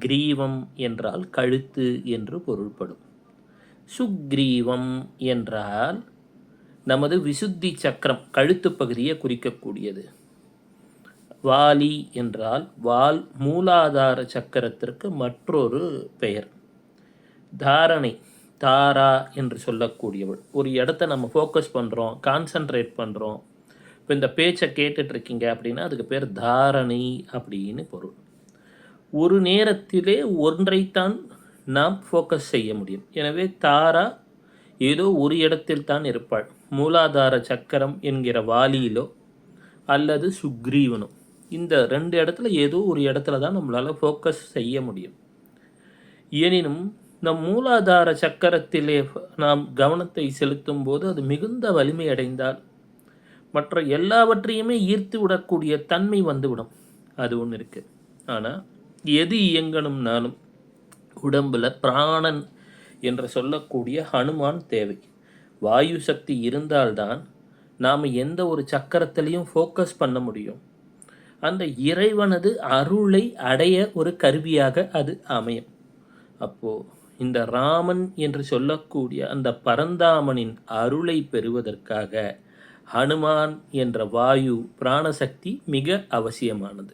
கிரீவம் என்றால் கழுத்து என்று பொருள்படும். சுக்ரீவம் என்றால் நமது விசுத்தி சக்கரம் கழுத்து பகுதியை குறிக்கக்கூடியது. வாலி என்றால் வால் மூலாதார சக்கரத்திற்கு மற்றொரு பெயர். தாரணை தாரா என்று சொல்லக்கூடியவள். ஒரு இடத்த நம்ம ஃபோக்கஸ் பண்ணுறோம், கான்சன்ட்ரேட் பண்ணுறோம். இப்போ இந்த பேச்சை கேட்டுட்ருக்கீங்க அப்படின்னா அதுக்கு பேர் தாரணை அப்படின்னு பொருள். ஒரு நேரத்திலே ஒன்றைத்தான் நாம் ஃபோக்கஸ் செய்ய முடியும். எனவே தாரா ஏதோ ஒரு இடத்தில் தான் இருப்பாள். மூலாதார சக்கரம் என்கிற வாலியிலோ அல்லது சுக்ரீவனோ, இந்த 2 இடத்துல ஏதோ ஒரு இடத்துல தான் நம்மளால் ஃபோக்கஸ் செய்ய முடியும். எனினும் நம் மூலாதார சக்கரத்திலே நாம் கவனத்தை செலுத்தும் போது அது மிகுந்த வலிமை அடைந்தால் மற்ற எல்லாவற்றையுமே ஈர்த்து விடக்கூடிய தன்மை வந்துவிடும். அது ஒன்று இருக்குது. ஆனால் எது இயங்கணும்னாலும் உடம்பில் பிராணன் என்று சொல்லக்கூடிய ஹனுமான் தேவை. வாயு சக்தி இருந்தால்தான் நாம் எந்த ஒரு சக்கரத்திலையும் ஃபோக்கஸ் பண்ண முடியும். அந்த இறைவனது அருளை அடைய ஒரு கருவியாக அது அமையும். அப்போது இந்த ராமன் என்று சொல்லக்கூடிய அந்த பரந்தாமனின் அருளை பெறுவதற்காக ஹனுமான் என்ற வாயு பிராணசக்தி மிக அவசியமானது.